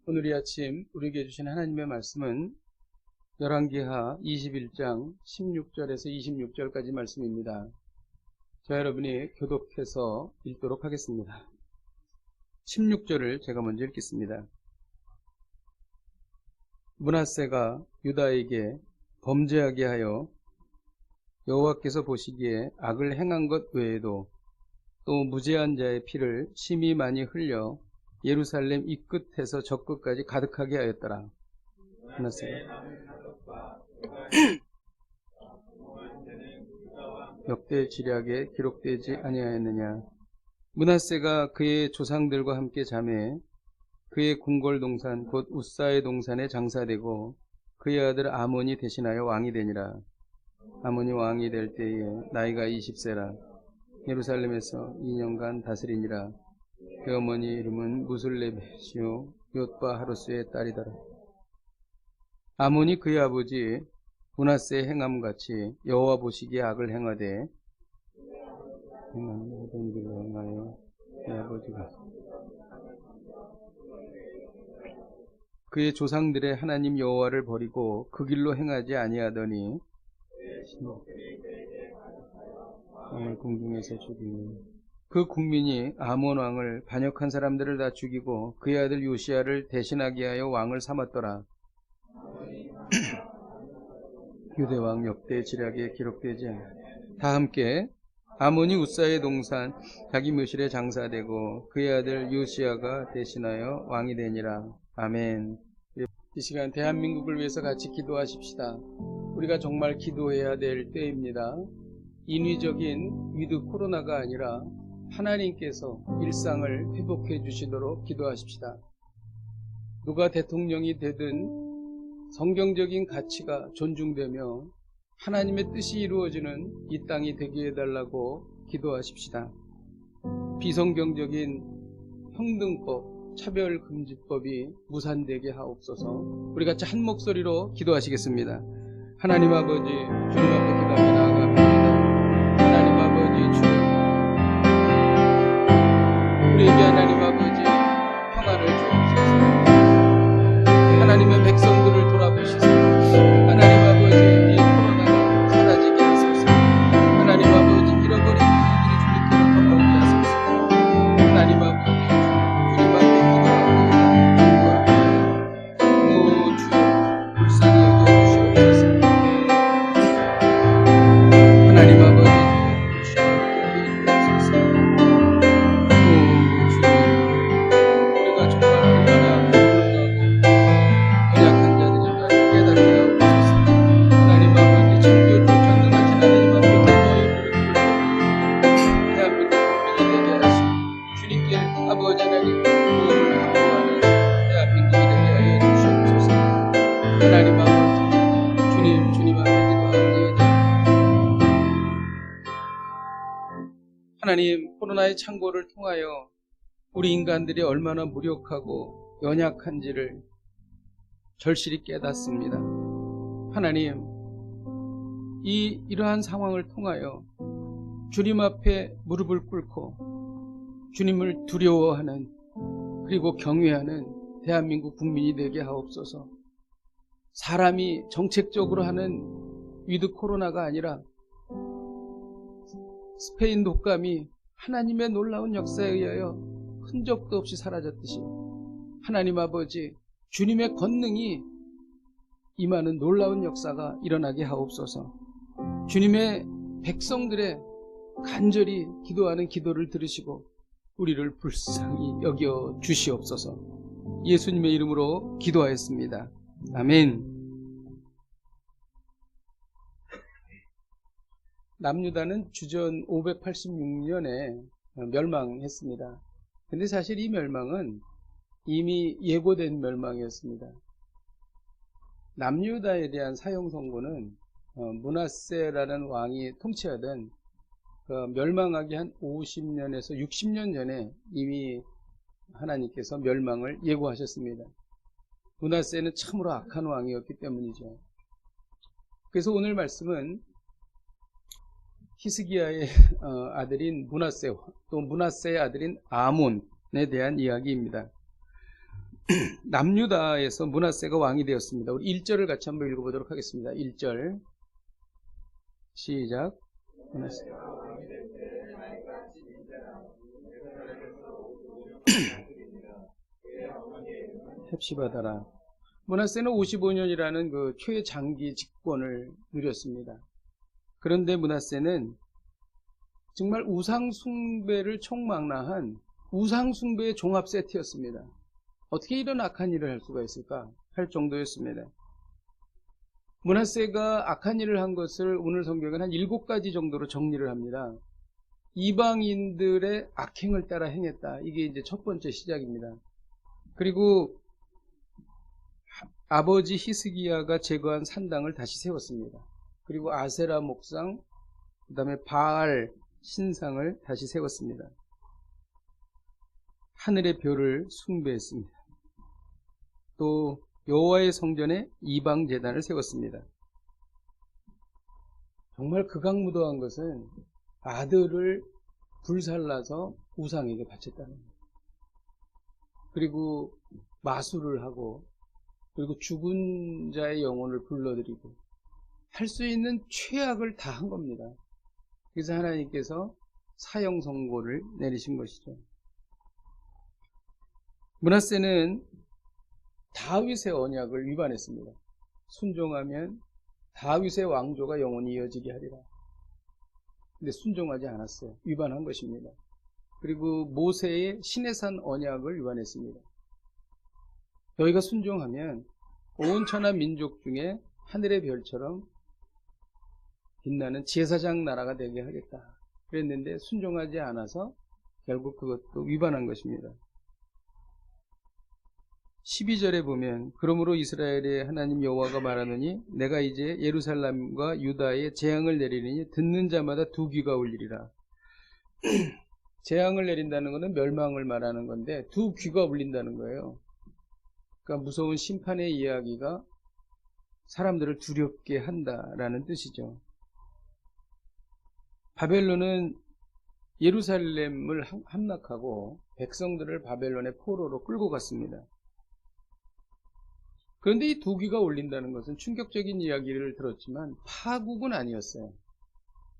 오늘 이 아침 우리에게 주신 하나님의 말씀은 열왕기하 21장 16절에서 26절까지 말씀입니다. 자, 여러분이 교독해서 읽도록 하겠습니다. 16절을 제가 먼저 읽겠습니다. 므낫세가 유다에게 범죄하게 하여 여호와께서 보시기에 악을 행한 것 외에도 또 무죄한 자의 피를 심히 많이 흘려 예루살렘 이 끝에서 저 끝까지 가득하게 하였더라. 므낫세가 역대 지략에 기록되지 아니하였느냐. 므낫세가 그의 조상들과 함께 잠에 그의 궁궐 동산 곧 우사의 동산에 장사되고 그의 아들 아몬이 대신하여 왕이 되니라. 아몬이 왕이 될 때에 나이가 20세라. 예루살렘에서 2년간 다스리니라. 그 어머니 이름은 무술레벳이요 욤바 하루스의 딸이더라. 아몬이 그의 아버지 므낫세의 행함같이 여호와 보시기에 악을 행하되 모든 일을 행하여 그의 아버지가 그의 조상들의 하나님 여호와를 버리고 그 길로 행하지 아니하더니 왕을 궁중에서 죽이니 그 국민이 아몬 왕을 반역한 사람들을 다 죽이고 그의 아들 요시야를 대신하게 하여 왕을 삼았더라. 유대왕 역대 지략에 기록되지 않아. 다 함께 아몬이 우사의 동산 자기 묘실에 장사되고 그의 아들 요시야가 대신하여 왕이 되니라. 아멘. 이 시간 대한민국을 위해서 같이 기도하십시다. 우리가 정말 기도해야 될 때입니다. 인위적인 위드 코로나가 아니라 하나님께서 일상을 회복해 주시도록 기도하십시다. 누가 대통령이 되든 성경적인 가치가 존중되며 하나님의 뜻이 이루어지는 이 땅이 되게 해달라고 기도하십시다. 비성경적인 평등법, 차별금지법이 무산되게 하옵소서. 우리 같이 한 목소리로 기도하시겠습니다. 하나님 아버지, 주님 앞에 기도하며 나아갑니다. 하나님 아버지, 주님, 우리에게 하나님 아버지 평안을 주옵소서. 하나님의 백성들을 돌아보시소. 하나님 아버지, 이 코로나가 사라지게 하소서. 하나님 아버지, 잃어버린 그들이 주님께로 돌아오게 하소서. 하나님 아버지, 주님 앞에 기도하옵나이다. 오 주여, 불쌍히 여겨주시옵소서. 하나님 아버지, 주여, 주옵소서. 오 주님, 우리가 정말 얼마나 하나님, 코로나의 창고를 통하여 우리 인간들이 얼마나 무력하고 연약한지를 절실히 깨닫습니다. 하나님, 이러한 상황을 통하여 주님 앞에 무릎을 꿇고 주님을 두려워하는 그리고 경외하는 대한민국 국민이 되게 하옵소서. 사람이 정책적으로 하는 위드 코로나가 아니라 스페인 독감이 하나님의 놀라운 역사에 의하여 흔적도 없이 사라졌듯이 하나님 아버지, 주님의 권능이 임하는 놀라운 역사가 일어나게 하옵소서. 주님의 백성들의 간절히 기도하는 기도를 들으시고 우리를 불쌍히 여겨 주시옵소서. 예수님의 이름으로 기도하였습니다. 아멘. 남유다는 주전 586년에 멸망했습니다. 근데 사실 이 멸망은 이미 예고된 멸망이었습니다. 남유다에 대한 사형 선고는 므낫세라는 왕이 통치하던 멸망하기 한 50년에서 60년 전에 이미 하나님께서 멸망을 예고하셨습니다. 므낫세는 참으로 악한 왕이었기 때문이죠. 그래서 오늘 말씀은 히스기야의 아들인 므낫세, 또 므낫세의 아들인 아몬, 대한 이야기입니다. 남유다에서 므낫세가 왕이 되었습니다. 우리 1절을 같이 한번 읽어보도록 하겠습니다. 1절 시작. 므낫세. 헵시바다라. 므낫세는 55년이라는 그 최장기 집권을 누렸습니다. 그런데 므낫세는 정말 우상숭배를 총망라한 우상숭배의 종합 세트였습니다. 어떻게 이런 악한 일을 할 수가 있을까 할 정도였습니다. 므낫세가 악한 일을 한 것을 오늘 성경은 한 7가지 정도로 정리를 합니다. 이방인들의 악행을 따라 행했다. 이게 이제 첫 번째 시작입니다. 그리고 아버지 히스기야가 제거한 산당을 다시 세웠습니다. 그리고 아세라 목상, 그 다음에 바알 신상을 다시 세웠습니다. 하늘의 별을 숭배했습니다. 또 여호와의 성전에 이방 제단을 세웠습니다. 정말 극악무도한 것은 아들을 불살라서 우상에게 바쳤다는 거예요. 그리고 마술을 하고, 그리고 죽은 자의 영혼을 불러들이고, 할 수 있는 최악을 다 한 겁니다. 그래서 하나님께서 사형 선고를 내리신 것이죠. 므낫세는 다윗의 언약을 위반했습니다. 순종하면 다윗의 왕조가 영원히 이어지게 하리라. 근데 순종하지 않았어요. 위반한 것입니다. 그리고 모세의 시내산 언약을 위반했습니다. 너희가 순종하면 온 천하 민족 중에 하늘의 별처럼 빛나는 제사장 나라가 되게 하겠다. 그랬는데 순종하지 않아서 결국 그것도 위반한 것입니다. 12절에 보면 그러므로 이스라엘의 하나님 여호와가 말하노니 내가 이제 예루살렘과 유다에 재앙을 내리니 듣는 자마다 두 귀가 울리리라. 재앙을 내린다는 것은 멸망을 말하는 건데 두 귀가 울린다는 거예요. 그러니까 무서운 심판의 이야기가 사람들을 두렵게 한다라는 뜻이죠. 바벨론은 예루살렘을 함락하고 백성들을 바벨론의 포로로 끌고 갔습니다. 그런데 이 두 귀가 울린다는 것은 충격적인 이야기를 들었지만 파국은 아니었어요.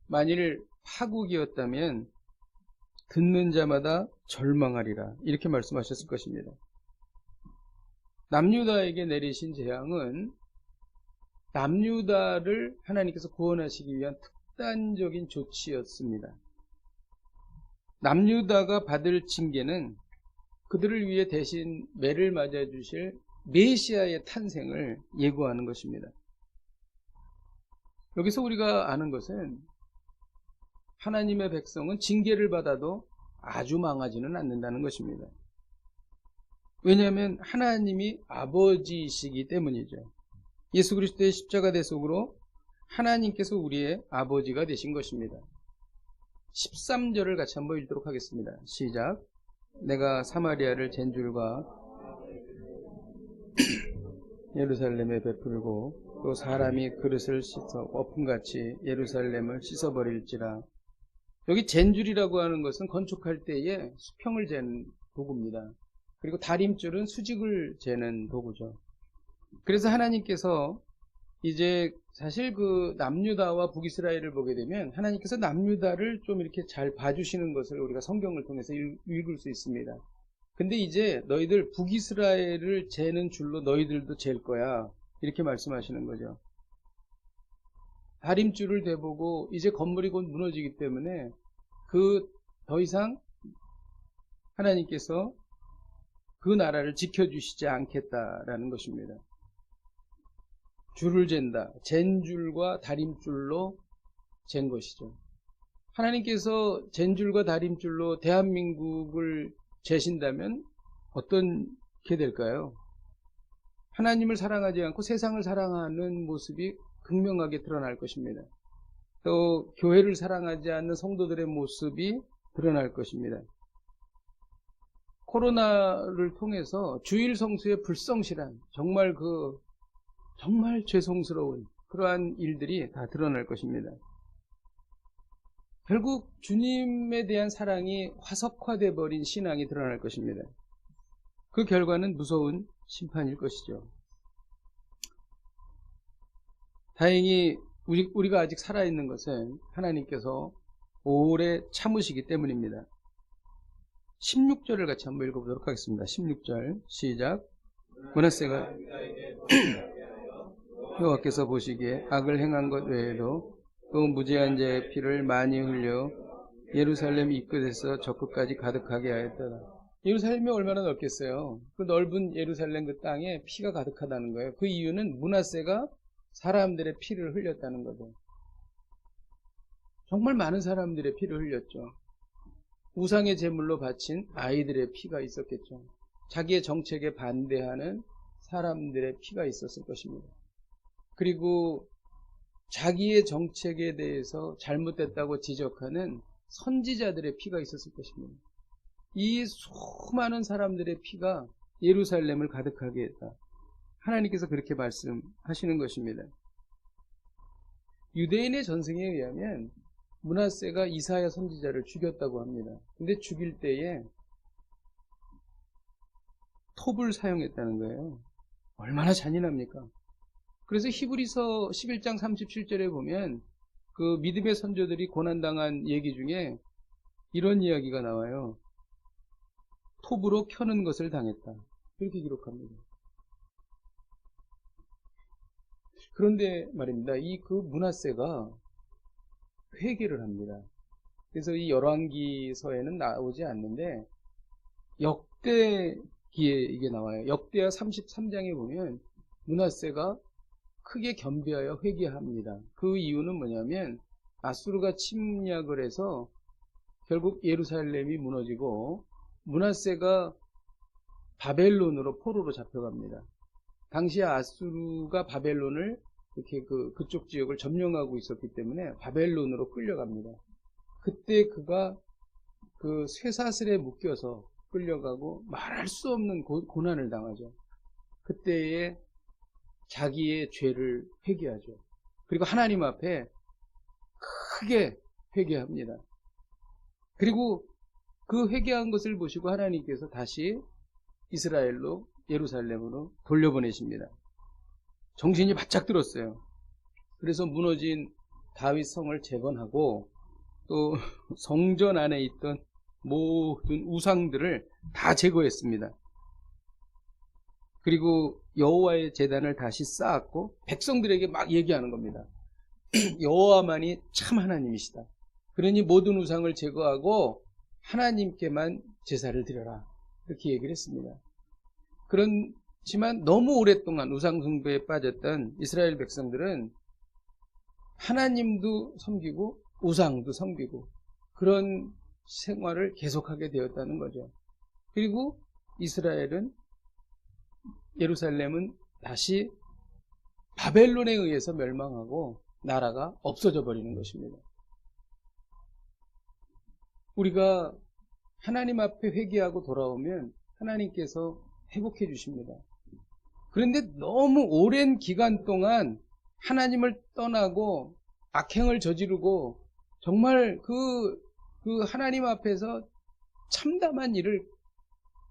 만일 파국이었다면 듣는 자마다 절망하리라 이렇게 말씀하셨을 것입니다. 남유다에게 내리신 재앙은 남유다를 하나님께서 구원하시기 위한 특단적인 조치였습니다. 남유다가 받을 징계는 그들을 위해 대신 매를 맞아주실 메시아의 탄생을 예고하는 것입니다. 여기서 우리가 아는 것은 하나님의 백성은 징계를 받아도 아주 망하지는 않는다는 것입니다. 왜냐하면 하나님이 아버지이시기 때문이죠. 예수 그리스도의 십자가 대속으로 하나님께서 우리의 아버지가 되신 것입니다. 13절을 같이 한번 읽도록 하겠습니다. 시작. 내가 사마리아를 젠줄과 예루살렘에 베풀고 또 사람이 그릇을 씻어 거품같이 예루살렘을 씻어버릴지라. 여기 젠줄이라고 하는 것은 건축할 때에 수평을 재는 도구입니다. 그리고 다림줄은 수직을 재는 도구죠. 그래서 하나님께서 이제 사실 그 남유다와 북이스라엘을 보게 되면 하나님께서 남유다를 좀 이렇게 잘 봐주시는 것을 우리가 성경을 통해서 읽을 수 있습니다. 근데 이제 너희들 북이스라엘을 재는 줄로 너희들도 잴 거야. 이렇게 말씀하시는 거죠. 다림줄을 대보고 이제 건물이 곧 무너지기 때문에 더 이상 하나님께서 그 나라를 지켜주시지 않겠다라는 것입니다. 줄을 잰다. 잰 줄과 다림줄로 잰 것이죠. 하나님께서 잰 줄과 다림줄로 대한민국을 재신다면 어떻게 될까요? 하나님을 사랑하지 않고 세상을 사랑하는 모습이 극명하게 드러날 것입니다. 또 교회를 사랑하지 않는 성도들의 모습이 드러날 것입니다. 코로나를 통해서 주일 성수의 불성실한 정말 죄송스러운 그러한 일들이 다 드러날 것입니다. 결국 주님에 대한 사랑이 화석화돼 버린 신앙이 드러날 것입니다. 그 결과는 무서운 심판일 것이죠. 다행히 우리가 아직 살아있는 것은 하나님께서 오래 참으시기 때문입니다. 16절을 같이 한번 읽어보도록 하겠습니다. 16절 시작. 므낫세가 여호와께서 보시기에 악을 행한 것 외에도 또 무죄한 자의 피를 많이 흘려 예루살렘 입끝에서 저 끝까지 가득하게 하였다. 예루살렘이 얼마나 넓겠어요. 그 넓은 예루살렘 그 땅에 피가 가득하다는 거예요. 그 이유는 므낫세가 사람들의 피를 흘렸다는 거죠. 정말 많은 사람들의 피를 흘렸죠. 우상의 제물로 바친 아이들의 피가 있었겠죠. 자기의 정책에 반대하는 사람들의 피가 있었을 것입니다. 그리고 자기의 정책에 대해서 잘못됐다고 지적하는 선지자들의 피가 있었을 것입니다. 이 수많은 사람들의 피가 예루살렘을 가득하게 했다. 하나님께서 그렇게 말씀하시는 것입니다. 유대인의 전승에 의하면 므낫세가 이사야 선지자를 죽였다고 합니다. 근데 죽일 때에 톱을 사용했다는 거예요. 얼마나 잔인합니까? 그래서 히브리서 11장 37절에 보면 그 믿음의 선조들이 고난당한 얘기 중에 이런 이야기가 나와요. 톱으로 켜는 것을 당했다. 그렇게 기록합니다. 그런데 말입니다. 그 므낫세가 회개를 합니다. 그래서 이 열왕기서에는 나오지 않는데 역대기에 이게 나와요. 역대하 33장에 보면 므낫세가 크게 겸비하여 회개합니다. 그 이유는 뭐냐면 아수르가 침략을 해서 결국 예루살렘이 무너지고 므낫세가 바벨론으로 포로로 잡혀갑니다. 당시에 아수르가 바벨론을 이렇게 그쪽 지역을 점령하고 있었기 때문에 바벨론으로 끌려갑니다. 그때 그가 그 쇠사슬에 묶여서 끌려가고 말할 수 없는 고난을 당하죠. 그때에 자기의 죄를 회개하죠. 그리고 하나님 앞에 크게 회개합니다. 그리고 그 회개한 것을 보시고 하나님께서 다시 이스라엘로 예루살렘으로 돌려보내십니다. 정신이 바짝 들었어요. 그래서 무너진 다윗 성을 재건하고 또 성전 안에 있던 모든 우상들을 다 제거했습니다. 그리고 여호와의 제단을 다시 쌓았고 백성들에게 막 얘기하는 겁니다. 여호와만이 참 하나님이시다. 그러니 모든 우상을 제거하고 하나님께만 제사를 드려라. 이렇게 얘기를 했습니다. 그렇지만 너무 오랫동안 우상 숭배에 빠졌던 이스라엘 백성들은 하나님도 섬기고 우상도 섬기고 그런 생활을 계속하게 되었다는 거죠. 그리고 예루살렘은 다시 바벨론에 의해서 멸망하고 나라가 없어져 버리는 것입니다. 우리가 하나님 앞에 회개하고 돌아오면 하나님께서 회복해 주십니다. 그런데 너무 오랜 기간 동안 하나님을 떠나고 악행을 저지르고 정말 그 하나님 앞에서 참담한 일을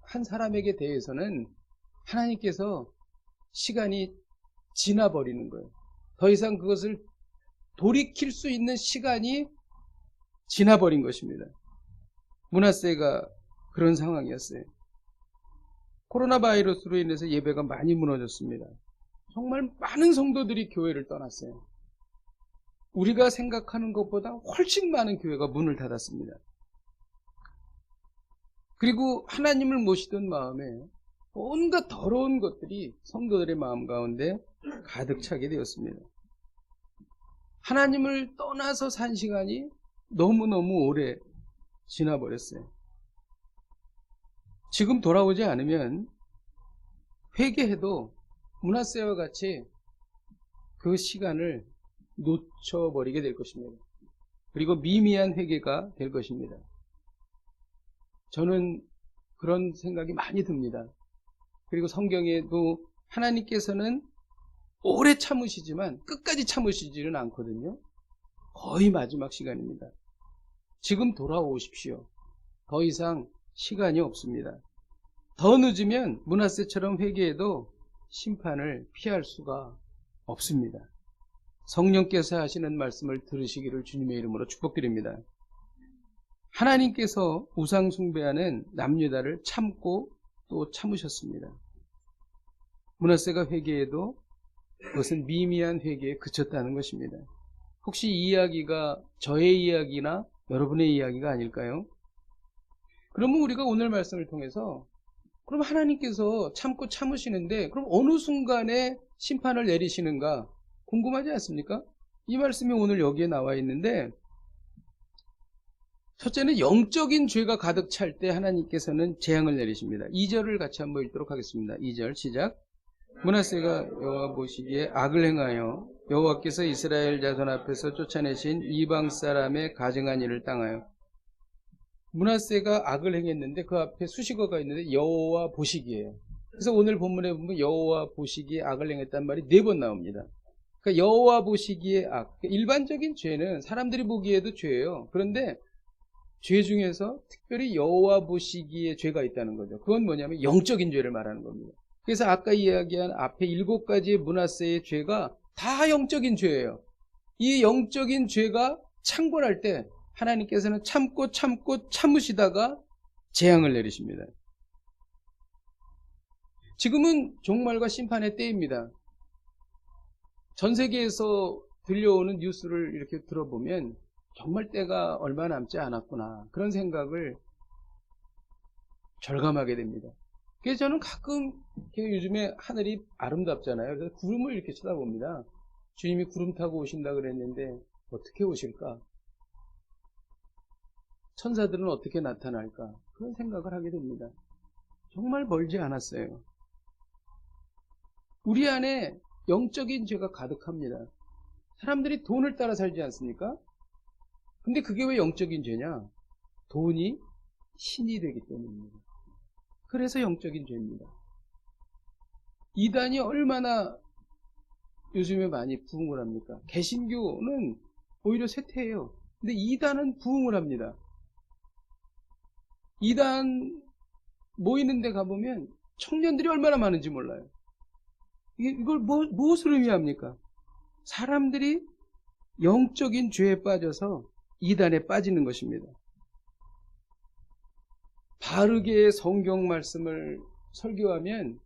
한 사람에게 대해서는 하나님께서 시간이 지나버리는 거예요. 더 이상 그것을 돌이킬 수 있는 시간이 지나버린 것입니다. 므낫세가 그런 상황이었어요. 코로나 바이러스로 인해서 예배가 많이 무너졌습니다. 정말 많은 성도들이 교회를 떠났어요. 우리가 생각하는 것보다 훨씬 많은 교회가 문을 닫았습니다. 그리고 하나님을 모시던 마음에 온갖 더러운 것들이 성도들의 마음 가운데 가득 차게 되었습니다. 하나님을 떠나서 산 시간이 너무너무 오래 지나버렸어요. 지금 돌아오지 않으면 회개해도 므낫세와 같이 그 시간을 놓쳐버리게 될 것입니다. 그리고 미미한 회개가 될 것입니다. 저는 그런 생각이 많이 듭니다. 그리고 성경에도 하나님께서는 오래 참으시지만 끝까지 참으시지는 않거든요. 거의 마지막 시간입니다. 지금 돌아오십시오. 더 이상 시간이 없습니다. 더 늦으면 므낫세처럼 회개해도 심판을 피할 수가 없습니다. 성령께서 하시는 말씀을 들으시기를 주님의 이름으로 축복드립니다. 하나님께서 우상 숭배하는 남유다를 참고 또 참으셨습니다. 므낫세가 회개해도 그것은 미미한 회개에 그쳤다는 것입니다. 혹시 이 이야기가 저의 이야기나 여러분의 이야기가 아닐까요? 그러면 우리가 오늘 말씀을 통해서 그럼 하나님께서 참고 참으시는데 그럼 어느 순간에 심판을 내리시는가 궁금하지 않습니까? 이 말씀이 오늘 여기에 나와 있는데 첫째는 영적인 죄가 가득 찰 때 하나님께서는 재앙을 내리십니다. 2절을 같이 한번 읽도록 하겠습니다. 2절 시작. 므낫세가 여호와 보시기에 악을 행하여 여호와께서 이스라엘 자손 앞에서 쫓아내신 이방 사람의 가증한 일을 당하여. 므낫세가 악을 행했는데 그 앞에 수식어가 있는데 여호와 보시기에. 그래서 오늘 본문에 보면 여호와 보시기에 악을 행했단 말이 4번 나옵니다. 그러니까 여호와 보시기에 악. 일반적인 죄는 사람들이 보기에도 죄예요. 그런데 죄 중에서 특별히 여호와 보시기에 죄가 있다는 거죠. 그건 뭐냐면 영적인 죄를 말하는 겁니다. 그래서 아까 이야기한 앞에 7가지의 므낫세의 죄가 다 영적인 죄예요. 이 영적인 죄가 창궐할 때 하나님께서는 참고 참으시다가 재앙을 내리십니다. 지금은 종말과 심판의 때입니다. 전 세계에서 들려오는 뉴스를 이렇게 들어보면 정말 때가 얼마 남지 않았구나 그런 생각을 절감하게 됩니다. 그래서 저는 가끔 요즘에 하늘이 아름답잖아요. 그래서 구름을 이렇게 쳐다봅니다. 주님이 구름 타고 오신다 그랬는데 어떻게 오실까? 천사들은 어떻게 나타날까? 그런 생각을 하게 됩니다. 정말 멀지 않았어요. 우리 안에 영적인 죄가 가득합니다. 사람들이 돈을 따라 살지 않습니까? 근데 그게 왜 영적인 죄냐? 돈이 신이 되기 때문입니다. 그래서 영적인 죄입니다. 이단이 얼마나 요즘에 많이 부흥을 합니까? 개신교는 오히려 쇠퇴해요. 근데 이단은 부흥을 합니다. 이단 모이는 데 가보면 청년들이 얼마나 많은지 몰라요. 이걸 무엇을 의미합니까? 사람들이 영적인 죄에 빠져서 이단에 빠지는 것입니다. 바르게 성경 말씀을 설교하면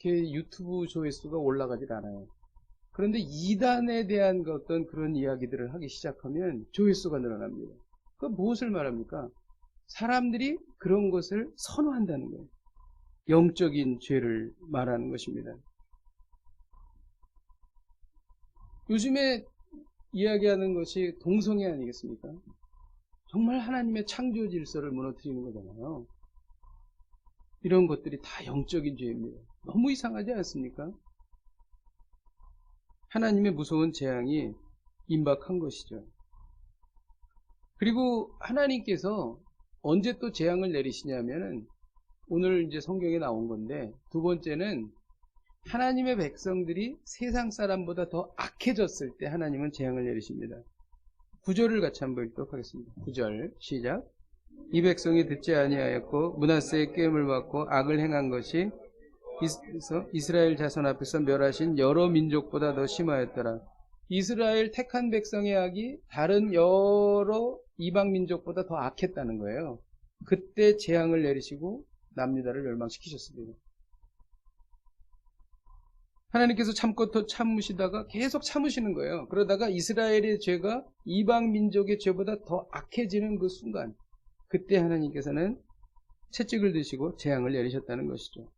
유튜브 조회수가 올라가질 않아요. 그런데 이단에 대한 어떤 그런 이야기들을 하기 시작하면 조회수가 늘어납니다. 그 무엇을 말합니까? 사람들이 그런 것을 선호한다는 거예요. 영적인 죄를 말하는 것입니다. 요즘에 이야기하는 것이 동성애 아니겠습니까? 정말 하나님의 창조 질서를 무너뜨리는 거잖아요. 이런 것들이 다 영적인 죄입니다. 너무 이상하지 않습니까? 하나님의 무서운 재앙이 임박한 것이죠. 그리고 하나님께서 언제 또 재앙을 내리시냐면은 오늘 이제 성경에 나온 건데, 두 번째는 하나님의 백성들이 세상 사람보다 더 악해졌을 때 하나님은 재앙을 내리십니다. 9절을 같이 한번 읽도록 하겠습니다. 9절 시작. 이 백성이 듣지 아니하였고 므낫세의 꾀임을 받고 악을 행한 것이 이스라엘 자손 앞에서 멸하신 여러 민족보다 더 심하였더라. 이스라엘 택한 백성의 악이 다른 여러 이방 민족보다 더 악했다는 거예요. 그때 재앙을 내리시고 남유다를 멸망시키셨습니다. 하나님께서 참고 또 참으시다가 계속 참으시는 거예요. 그러다가 이스라엘의 죄가 이방 민족의 죄보다 더 악해지는 그 순간, 그때 하나님께서는 채찍을 드시고 재앙을 내리셨다는 것이죠.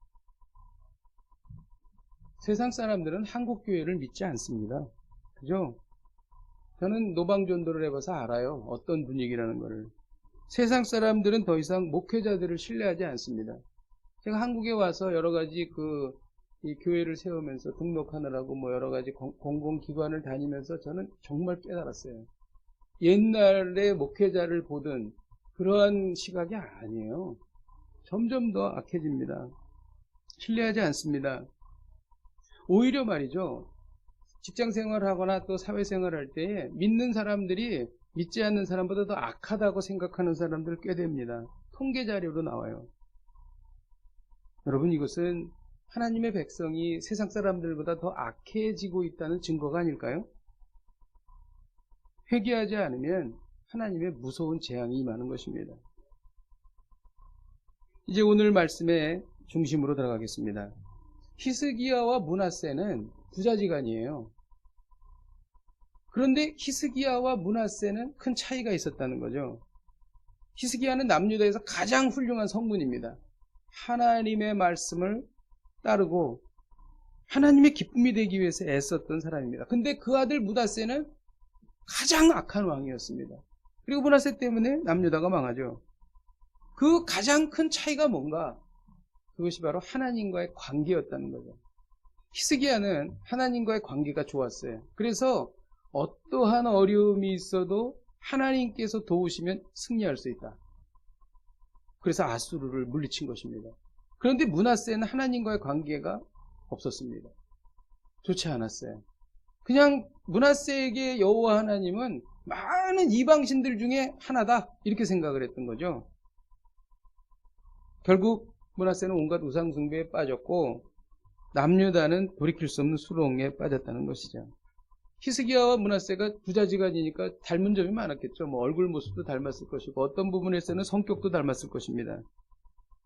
세상 사람들은 한국 교회를 믿지 않습니다. 그죠? 저는 노방전도를 해봐서 알아요. 어떤 분위기라는 거를. 세상 사람들은 더 이상 목회자들을 신뢰하지 않습니다. 제가 한국에 와서 여러 가지 이 교회를 세우면서 등록하느라고 여러 가지 공공기관을 다니면서 저는 정말 깨달았어요. 옛날에 목회자를 보던 그러한 시각이 아니에요. 점점 더 악해집니다. 신뢰하지 않습니다. 오히려 말이죠. 직장 생활을 하거나 또 사회생활을 할 때에 믿는 사람들이 믿지 않는 사람보다 더 악하다고 생각하는 사람들 꽤 됩니다. 통계 자료로 나와요. 여러분, 이것은 하나님의 백성이 세상 사람들보다 더 악해지고 있다는 증거가 아닐까요? 회개하지 않으면 하나님의 무서운 재앙이 임하는 것입니다. 이제 오늘 말씀의 중심으로 들어가겠습니다. 히스기야와 므낫세는 부자지간이에요. 그런데 히스기야와 므낫세는 큰 차이가 있었다는 거죠. 히스기야는 남유다에서 가장 훌륭한 성문입니다. 하나님의 말씀을 따르고 하나님의 기쁨이 되기 위해서 애썼던 사람입니다. 근데 그 아들 므낫세는 가장 악한 왕이었습니다. 그리고 므낫세 때문에 남유다가 망하죠. 그 가장 큰 차이가 뭔가? 그것이 바로 하나님과의 관계였다는 거죠. 히스기야는 하나님과의 관계가 좋았어요. 그래서 어떠한 어려움이 있어도 하나님께서 도우시면 승리할 수 있다. 그래서 아수르를 물리친 것입니다. 그런데 므낫세는 하나님과의 관계가 없었습니다. 좋지 않았어요. 그냥 므낫세에게 여호와 하나님은 많은 이방신들 중에 하나다, 이렇게 생각을 했던 거죠. 결국 므낫세는 온갖 우상 숭배에 빠졌고 남유다는 돌이킬 수 없는 수렁에 빠졌다는 것이죠. 히스기야와 므낫세가 부자지간이니까 닮은 점이 많았겠죠. 얼굴 모습도 닮았을 것이고 어떤 부분에서는 성격도 닮았을 것입니다.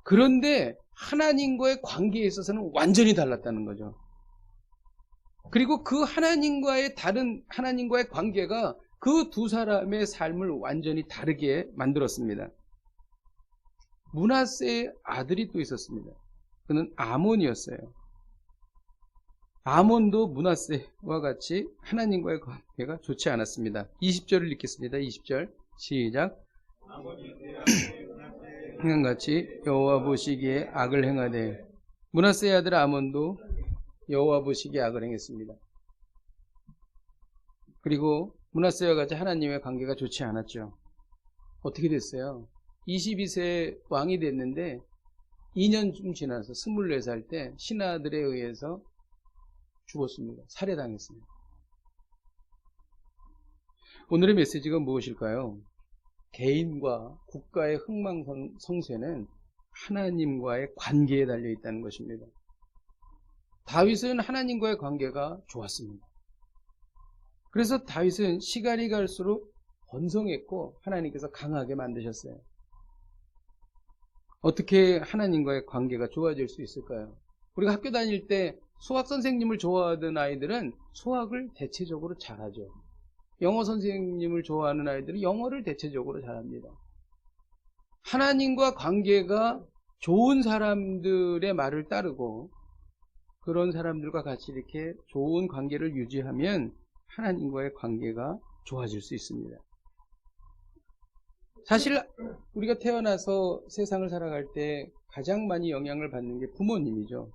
그런데 하나님과의 관계에 있어서는 완전히 달랐다는 거죠. 그리고 그 하나님과의 관계가 그 두 사람의 삶을 완전히 다르게 만들었습니다. 므낫세의 아들이 또 있었습니다. 그는 아몬이었어요. 아몬도 므낫세와 같이 하나님과의 관계가 좋지 않았습니다. 20절을 읽겠습니다. 20절 시작. 같이 여호와 보시기에 악을 행하되 므낫세의 아들 아몬도 여호와 보시기에 악을 행했습니다. 그리고 므낫세와 같이 하나님의 관계가 좋지 않았죠. 어떻게 됐어요? 22세 왕이 됐는데 2년쯤 지나서 24살 때 신하들에 의해서 죽었습니다. 살해당했습니다. 오늘의 메시지가 무엇일까요? 개인과 국가의 흥망성쇠는 하나님과의 관계에 달려 있다는 것입니다. 다윗은 하나님과의 관계가 좋았습니다. 그래서 다윗은 시간이 갈수록 번성했고 하나님께서 강하게 만드셨어요. 어떻게 하나님과의 관계가 좋아질 수 있을까요? 우리가 학교 다닐 때 수학 선생님을 좋아하던 아이들은 수학을 대체적으로 잘하죠. 영어 선생님을 좋아하는 아이들은 영어를 대체적으로 잘합니다. 하나님과 관계가 좋은 사람들의 말을 따르고 그런 사람들과 같이 이렇게 좋은 관계를 유지하면 하나님과의 관계가 좋아질 수 있습니다. 사실 우리가 태어나서 세상을 살아갈 때 가장 많이 영향을 받는 게 부모님이죠.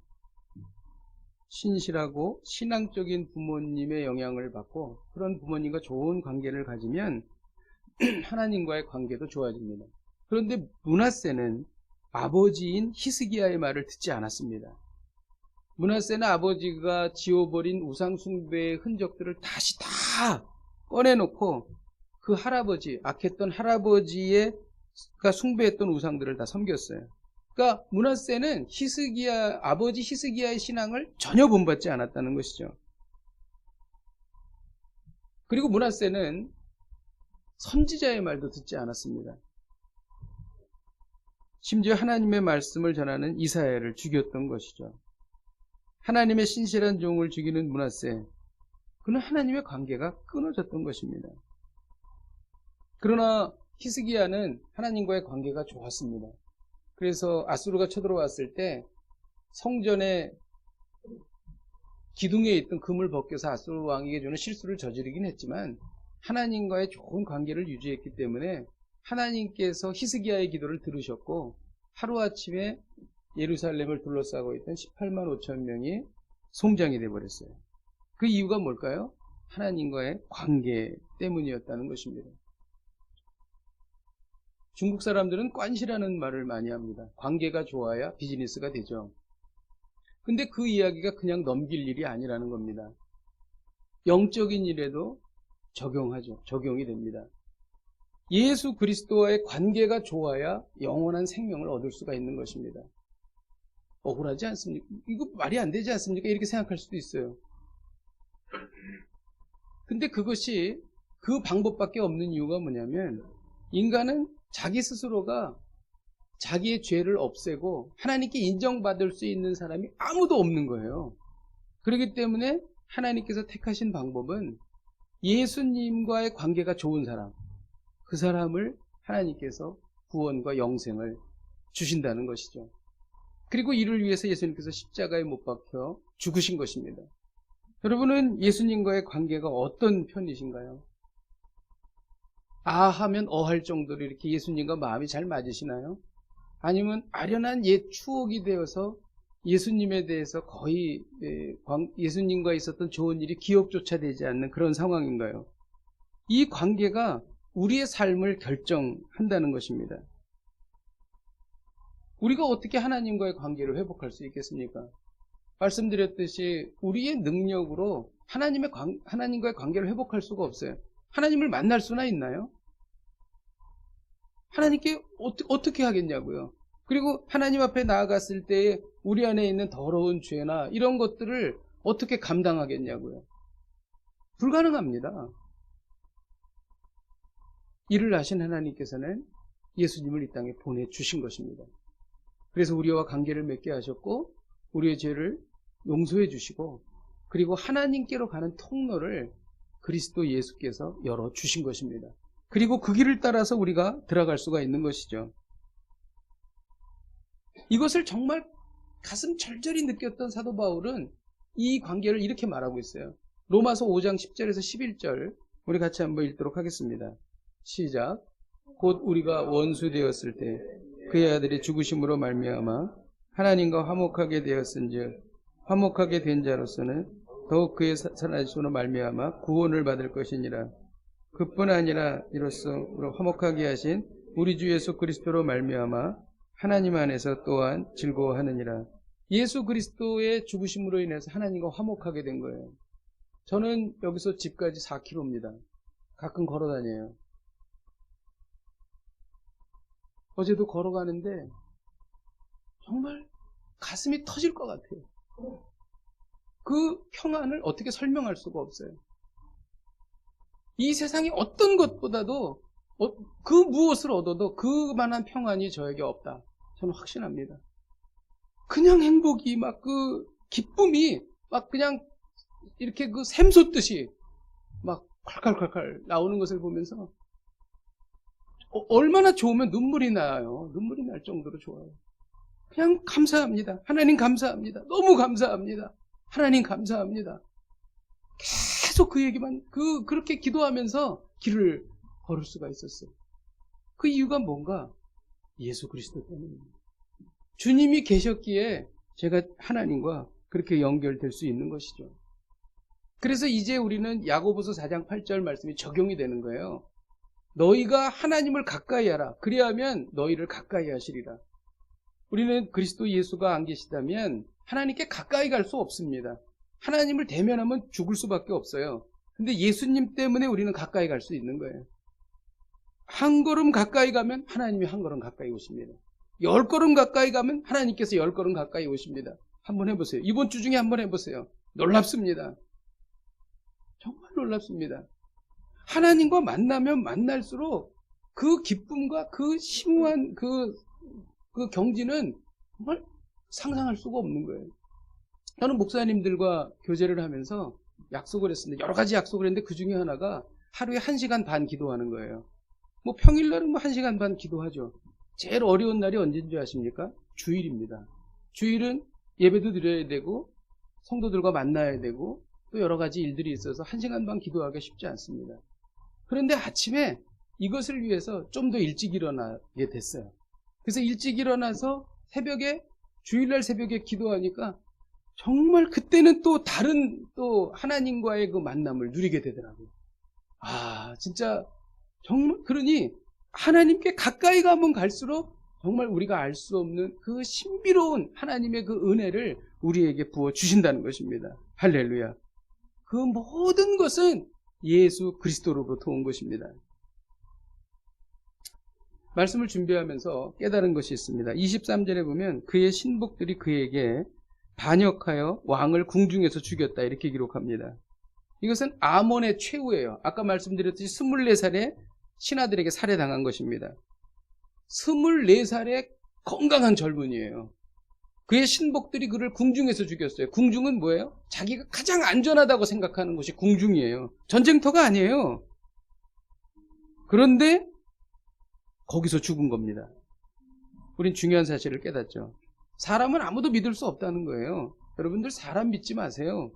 신실하고 신앙적인 부모님의 영향을 받고 그런 부모님과 좋은 관계를 가지면 하나님과의 관계도 좋아집니다. 그런데 므낫세는 아버지인 히스기야의 말을 듣지 않았습니다. 므낫세는 아버지가 지워버린 우상숭배의 흔적들을 다시 다 꺼내놓고 그 악했던 할아버지가 숭배했던 우상들을 다 섬겼어요. 그러니까 므낫세는 아버지 히스기야의 신앙을 전혀 본받지 않았다는 것이죠. 그리고 므낫세는 선지자의 말도 듣지 않았습니다. 심지어 하나님의 말씀을 전하는 이사야를 죽였던 것이죠. 하나님의 신실한 종을 죽이는 므낫세, 그는 하나님의 관계가 끊어졌던 것입니다. 그러나 히스기야는 하나님과의 관계가 좋았습니다. 그래서 아수르가 쳐들어왔을 때 성전에 기둥에 있던 금을 벗겨서 아수르 왕에게 주는 실수를 저지르긴 했지만 하나님과의 좋은 관계를 유지했기 때문에 하나님께서 히스기야의 기도를 들으셨고 하루아침에 예루살렘을 둘러싸고 있던 18만 5천 명이 송장이 되어버렸어요. 그 이유가 뭘까요? 하나님과의 관계 때문이었다는 것입니다. 중국 사람들은 관시라는 말을 많이 합니다. 관계가 좋아야 비즈니스가 되죠. 근데 그 이야기가 그냥 넘길 일이 아니라는 겁니다. 영적인 일에도 적용이 됩니다. 예수 그리스도와의 관계가 좋아야 영원한 생명을 얻을 수가 있는 것입니다. 억울하지 않습니까? 이거 말이 안 되지 않습니까? 이렇게 생각할 수도 있어요. 근데 그것이 그 방법밖에 없는 이유가 뭐냐면 인간은 자기 스스로가 자기의 죄를 없애고 하나님께 인정받을 수 있는 사람이 아무도 없는 거예요. 그렇기 때문에 하나님께서 택하신 방법은 예수님과의 관계가 좋은 사람, 그 사람을 하나님께서 구원과 영생을 주신다는 것이죠. 그리고 이를 위해서 예수님께서 십자가에 못 박혀 죽으신 것입니다. 여러분은 예수님과의 관계가 어떤 편이신가요? 아 하면 할 정도로 이렇게 예수님과 마음이 잘 맞으시나요? 아니면 아련한 옛 추억이 되어서 예수님에 대해서 거의 예수님과 있었던 좋은 일이 기억조차 되지 않는 그런 상황인가요? 이 관계가 우리의 삶을 결정한다는 것입니다. 우리가 어떻게 하나님과의 관계를 회복할 수 있겠습니까? 말씀드렸듯이 우리의 능력으로 하나님과의 관계를 회복할 수가 없어요. 하나님을 만날 수나 있나요? 하나님께 어떻게 하겠냐고요. 그리고 하나님 앞에 나아갔을 때에 우리 안에 있는 더러운 죄나 이런 것들을 어떻게 감당하겠냐고요. 불가능합니다. 이를 아신 하나님께서는 예수님을 이 땅에 보내주신 것입니다. 그래서 우리와 관계를 맺게 하셨고 우리의 죄를 용서해 주시고 그리고 하나님께로 가는 통로를 그리스도 예수께서 열어주신 것입니다. 그리고 그 길을 따라서 우리가 들어갈 수가 있는 것이죠. 이것을 정말 가슴 절절히 느꼈던 사도 바울은 이 관계를 이렇게 말하고 있어요. 로마서 5장 10절에서 11절 우리 같이 한번 읽도록 하겠습니다. 시작. 곧 우리가 원수 되었을 때 그의 아들이 죽으심으로 말미암아 하나님과 화목하게 되었은즉 화목하게 된 자로서는 더욱 그의 살아나심으로 말미암아 구원을 받을 것이니라. 그뿐 아니라 이로써 화목하게 하신 우리 주 예수 그리스도로 말미암아 하나님 안에서 또한 즐거워하느니라. 예수 그리스도의 죽으심으로 인해서 하나님과 화목하게 된 거예요. 저는 여기서 집까지 4km입니다. 가끔 걸어 다녀요. 어제도 걸어가는데 정말 가슴이 터질 것 같아요. 그 평안을 어떻게 설명할 수가 없어요. 이 세상의 어떤 것보다도 그 무엇을 얻어도 그만한 평안이 저에게 없다. 저는 확신합니다. 그냥 행복이 막 그 기쁨이 막 그냥 이렇게 그 샘솟듯이 막 콸콸콸콸 나오는 것을 보면서 얼마나 좋으면 눈물이 나요. 눈물이 날 정도로 좋아요. 그냥 감사합니다. 하나님 감사합니다. 너무 감사합니다. 하나님 감사합니다. 계속 그 얘기만 그렇게 기도하면서 길을 걸을 수가 있었어요. 그 이유가 뭔가? 예수 그리스도 때문입니다. 주님이 계셨기에 제가 하나님과 그렇게 연결될 수 있는 것이죠. 그래서 이제 우리는 야고보서 4장 8절 말씀이 적용이 되는 거예요. 너희가 하나님을 가까이 하라. 그리하면 너희를 가까이 하시리라. 우리는 그리스도 예수가 안 계시다면 하나님께 가까이 갈 수 없습니다. 하나님을 대면하면 죽을 수밖에 없어요. 근데 예수님 때문에 우리는 가까이 갈 수 있는 거예요. 한 걸음 가까이 가면 하나님이 한 걸음 가까이 오십니다. 10걸음 가까이 가면 하나님께서 10걸음 가까이 오십니다. 한번 해보세요. 이번 주 중에 한번 해보세요. 놀랍습니다. 정말 놀랍습니다. 하나님과 만나면 만날수록 그 기쁨과 그 심오한 그 경지는 정말 상상할 수가 없는 거예요. 저는 목사님들과 교제를 하면서 약속을 했습니다. 여러 가지 약속을 했는데 그 중에 하나가 하루에 1시간 반 기도하는 거예요. 뭐 평일날은 1시간 반 기도하죠. 제일 어려운 날이 언제인 줄 아십니까? 주일입니다. 주일은 예배도 드려야 되고 성도들과 만나야 되고 또 여러 가지 일들이 있어서 1시간 반 기도하기가 쉽지 않습니다. 그런데 아침에 이것을 위해서 좀 더 일찍 일어나게 됐어요. 그래서 일찍 일어나서 주일날 새벽에 기도하니까 정말 그때는 또 다른 또 하나님과의 그 만남을 누리게 되더라고요. 진짜 정말 그러니 하나님께 가까이 가면 갈수록 정말 우리가 알 수 없는 그 신비로운 하나님의 그 은혜를 우리에게 부어 주신다는 것입니다. 할렐루야. 그 모든 것은 예수 그리스도로부터 온 것입니다. 말씀을 준비하면서 깨달은 것이 있습니다. 23절에 보면 그의 신복들이 그에게 반역하여 왕을 궁중에서 죽였다 이렇게 기록합니다. 이것은 아몬의 최후예요. 아까 말씀드렸듯이 24살에 신하들에게 살해당한 것입니다. 24살의 건강한 젊은이에요. 그의 신복들이 그를 궁중에서 죽였어요. 궁중은 뭐예요? 자기가 가장 안전하다고 생각하는 곳이 궁중이에요. 전쟁터가 아니에요. 그런데 거기서 죽은 겁니다. 우린 중요한 사실을 깨닫죠. 사람은 아무도 믿을 수 없다는 거예요. 여러분들 사람 믿지 마세요.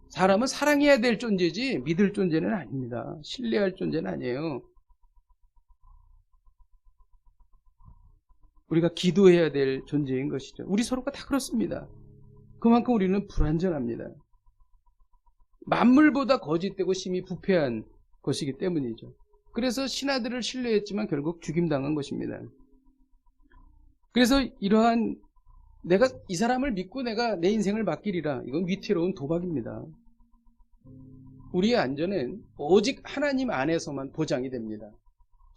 사람은 사랑해야 될 존재지 믿을 존재는 아닙니다. 신뢰할 존재는 아니에요. 우리가 기도해야 될 존재인 것이죠. 우리 서로가 다 그렇습니다. 그만큼 우리는 불완전합니다. 만물보다 거짓되고 심히 부패한 것이기 때문이죠. 그래서 신하들을 신뢰했지만 결국 죽임당한 것입니다. 그래서 이러한 내가 이 사람을 믿고 내가 내 인생을 맡기리라, 이건 위태로운 도박입니다. 우리의 안전은 오직 하나님 안에서만 보장이 됩니다.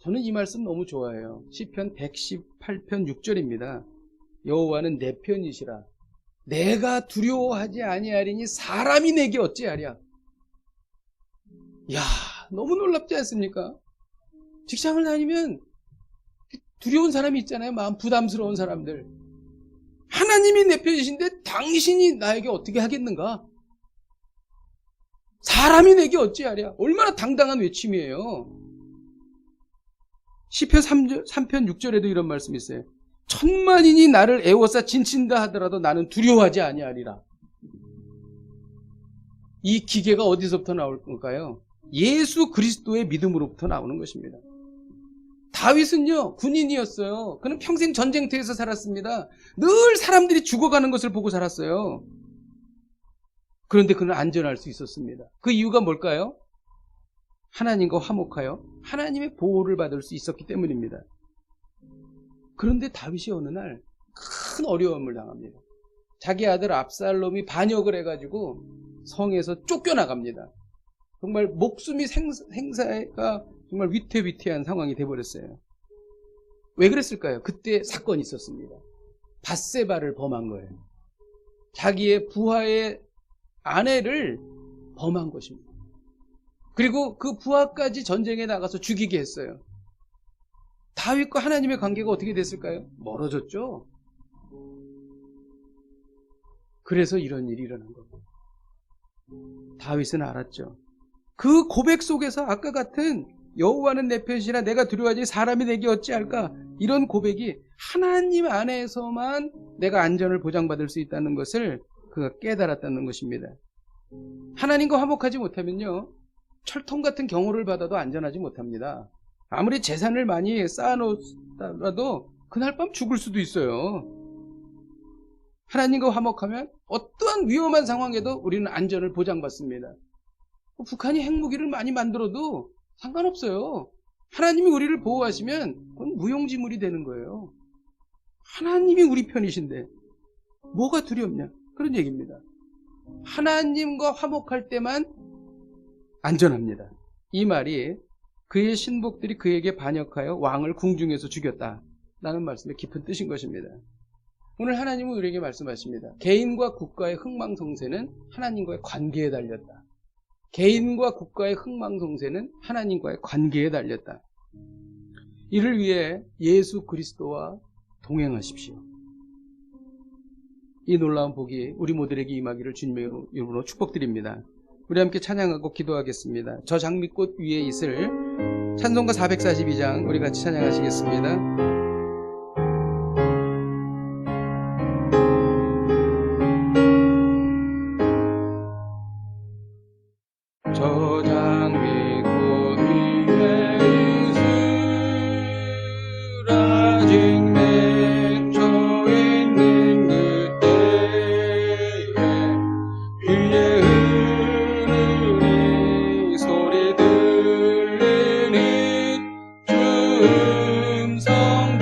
저는 이 말씀 너무 좋아해요. 시편 118편 6절입니다. 여호와는 내 편이시라. 내가 두려워하지 아니하리니 사람이 내게 어찌하랴. 이야, 너무 놀랍지 않습니까? 직장을 다니면 두려운 사람이 있잖아요. 마음 부담스러운 사람들. 하나님이 내 편이신데 당신이 나에게 어떻게 하겠는가? 사람이 내게 어찌하랴. 얼마나 당당한 외침이에요. 시편 3편 6절에도 이런 말씀이 있어요. 천만인이 나를 애워싸 진친다 하더라도 나는 두려워하지 아니하리라. 이 기계가 어디서부터 나올 건가요? 예수 그리스도의 믿음으로부터 나오는 것입니다. 다윗은요, 군인이었어요. 그는 평생 전쟁터에서 살았습니다. 늘 사람들이 죽어가는 것을 보고 살았어요. 그런데 그는 안전할 수 있었습니다. 그 이유가 뭘까요? 하나님과 화목하여 하나님의 보호를 받을 수 있었기 때문입니다. 그런데 다윗이 어느 날 큰 어려움을 당합니다. 자기 아들 압살롬이 반역을 해가지고 성에서 쫓겨나갑니다. 정말 목숨이 생사가 정말 위태위태한 상황이 돼버렸어요. 왜 그랬을까요? 그때 사건이 있었습니다. 밧세바를 범한 거예요. 자기의 부하의 아내를 범한 것입니다. 그리고 그 부하까지 전쟁에 나가서 죽이게 했어요. 다윗과 하나님의 관계가 어떻게 됐을까요? 멀어졌죠. 그래서 이런 일이 일어난 겁니다. 다윗은 알았죠. 그 고백 속에서 아까 같은 여호와는 내 편이시라 내가 두려워하지 사람이 내게 어찌할까, 이런 고백이 하나님 안에서만 내가 안전을 보장받을 수 있다는 것을 그가 깨달았다는 것입니다. 하나님과 화목하지 못하면요, 철통 같은 경호를 받아도 안전하지 못합니다. 아무리 재산을 많이 쌓아놓더라도 그날 밤 죽을 수도 있어요. 하나님과 화목하면 어떠한 위험한 상황에도 우리는 안전을 보장받습니다. 북한이 핵무기를 많이 만들어도 상관없어요. 하나님이 우리를 보호하시면 그건 무용지물이 되는 거예요. 하나님이 우리 편이신데 뭐가 두렵냐, 그런 얘기입니다. 하나님과 화목할 때만 안전합니다. 이 말이 그의 신복들이 그에게 반역하여 왕을 궁중에서 죽였다라는 말씀의 깊은 뜻인 것입니다. 오늘 하나님은 우리에게 말씀하십니다. 개인과 국가의 흥망성쇠는 하나님과의 관계에 달렸다. 개인과 국가의 흥망성쇠는 하나님과의 관계에 달렸다. 이를 위해 예수 그리스도와 동행하십시오. 이 놀라운 복이 우리 모두에게 임하기를 주님의 이름으로 축복드립니다. 우리 함께 찬양하고 기도하겠습니다. 저 장미꽃 위에 있을 찬송가 442장 우리 같이 찬양하시겠습니다. 저 장미꽃 위에 있을 아직 맺혀 있는 그때에 귀에 흐르는 소리 들리니 주 음성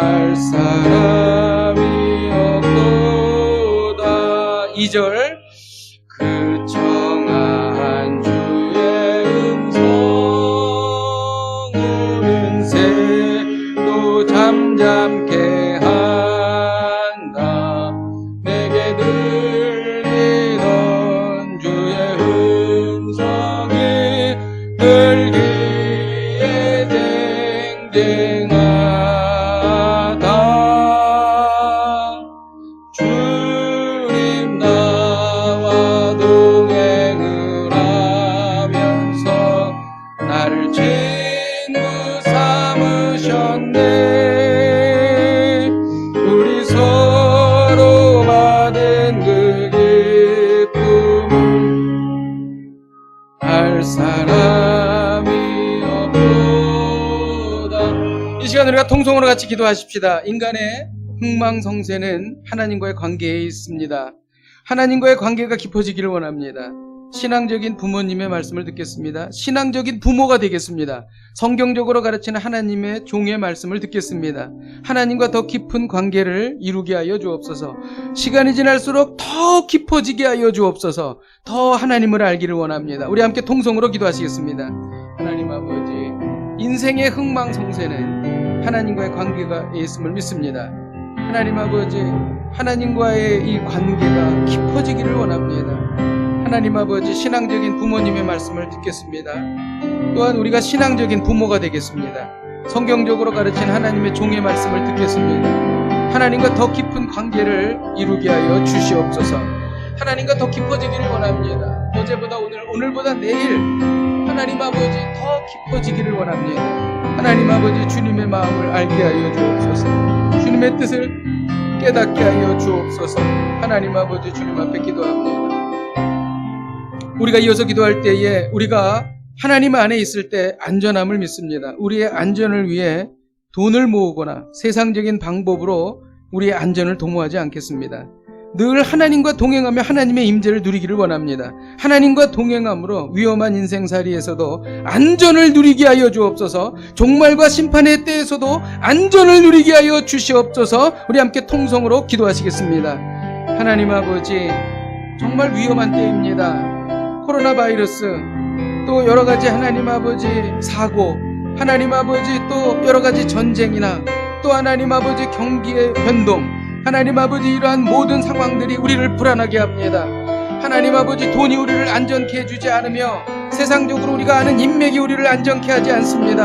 알 사람이 없도다. 2절 그 청한 주의 음성은 새도 잠잠케 한다. 내게 들리던 주의 음성이 들기에 쟁쟁하다. 주님 나와 동행을 하면서 나를 친구 삼으셨네. 우리 서로 받은 그 기쁨을 알 사람이 없도다. 이 시간 우리가 통성으로 같이 기도하십시다. 인간의 흥망성쇠는 하나님과의 관계에 있습니다. 하나님과의 관계가 깊어지기를 원합니다. 신앙적인 부모님의 말씀을 듣겠습니다. 신앙적인 부모가 되겠습니다. 성경적으로 가르치는 하나님의 종의 말씀을 듣겠습니다. 하나님과 더 깊은 관계를 이루게 하여 주옵소서. 시간이 지날수록 더 깊어지게 하여 주옵소서. 더 하나님을 알기를 원합니다. 우리 함께 통성으로 기도하시겠습니다. 하나님 아버지, 인생의 흥망성쇠는 하나님과의 관계가 있음을 믿습니다. 하나님 아버지, 하나님과의 이 관계가 깊어지기를 원합니다. 하나님 아버지, 신앙적인 부모님의 말씀을 듣겠습니다. 또한 우리가 신앙적인 부모가 되겠습니다. 성경적으로 가르친 하나님의 종의 말씀을 듣겠습니다. 하나님과 더 깊은 관계를 이루게 하여 주시옵소서. 하나님과 더 깊어지기를 원합니다. 어제보다 오늘, 오늘보다 내일 하나님 아버지 더 깊어지기를 원합니다. 하나님 아버지, 주님의 마음을 알게 하여 주옵소서. 주님의 뜻을 깨닫게 하여 주옵소서. 하나님 아버지, 주님 앞에 기도합니다. 우리가 이어서 기도할 때에 우리가 하나님 안에 있을 때 안전함을 믿습니다. 우리의 안전을 위해 돈을 모으거나 세상적인 방법으로 우리의 안전을 도모하지 않겠습니다. 늘 하나님과 동행하며 하나님의 임재를 누리기를 원합니다. 하나님과 동행함으로 위험한 인생살이에서도 안전을 누리게 하여 주옵소서. 종말과 심판의 때에서도 안전을 누리게 하여 주시옵소서. 우리 함께 통성으로 기도하시겠습니다. 하나님 아버지, 정말 위험한 때입니다. 코로나 바이러스, 또 여러가지 하나님 아버지 사고, 하나님 아버지 또 여러가지 전쟁이나 또 하나님 아버지 경기의 변동, 하나님 아버지 이러한 모든 상황들이 우리를 불안하게 합니다. 하나님 아버지, 돈이 우리를 안전케 해주지 않으며 세상적으로 우리가 아는 인맥이 우리를 안전케 하지 않습니다.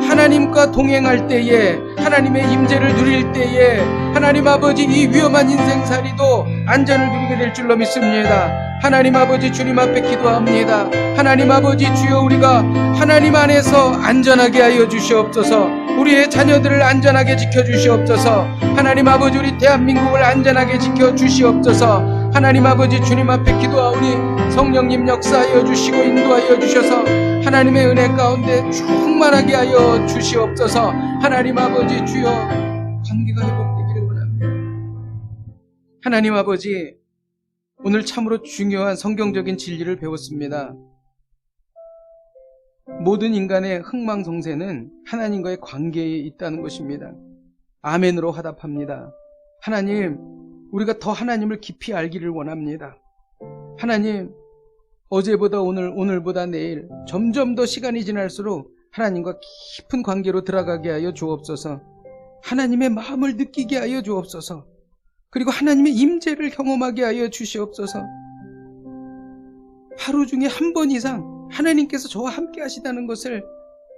하나님과 동행할 때에, 하나님의 임재를 누릴 때에 하나님 아버지 이 위험한 인생살이도 안전을 누리게 될 줄로 믿습니다. 하나님 아버지, 주님 앞에 기도합니다. 하나님 아버지, 주여 우리가 하나님 안에서 안전하게 하여 주시옵소서. 우리의 자녀들을 안전하게 지켜주시옵소서. 하나님 아버지, 우리 대한민국을 안전하게 지켜주시옵소서. 하나님 아버지, 주님 앞에 기도하오니 성령님 역사하여 주시고 인도하여 주셔서 하나님의 은혜 가운데 충만하게 하여 주시옵소서. 하나님 아버지, 주여 관계가 회복되기를 원합니다. 하나님 아버지, 오늘 참으로 중요한 성경적인 진리를 배웠습니다. 모든 인간의 흥망성쇠는 하나님과의 관계에 있다는 것입니다. 아멘으로 화답합니다. 하나님, 우리가 더 하나님을 깊이 알기를 원합니다. 하나님, 어제보다 오늘, 오늘보다 내일 점점 더 시간이 지날수록 하나님과 깊은 관계로 들어가게 하여 주옵소서. 하나님의 마음을 느끼게 하여 주옵소서. 그리고 하나님의 임재를 경험하게 하여 주시옵소서. 하루 중에 한 번 이상 하나님께서 저와 함께 하시다는 것을,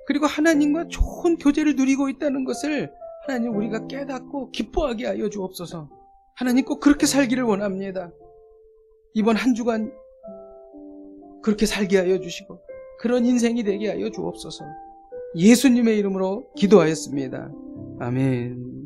그리고 하나님과 좋은 교제를 누리고 있다는 것을 하나님 우리가 깨닫고 기뻐하게 하여 주옵소서. 하나님 꼭 그렇게 살기를 원합니다. 이번 한 주간 그렇게 살게 하여 주시고 그런 인생이 되게 하여 주옵소서. 예수님의 이름으로 기도하였습니다. 아멘.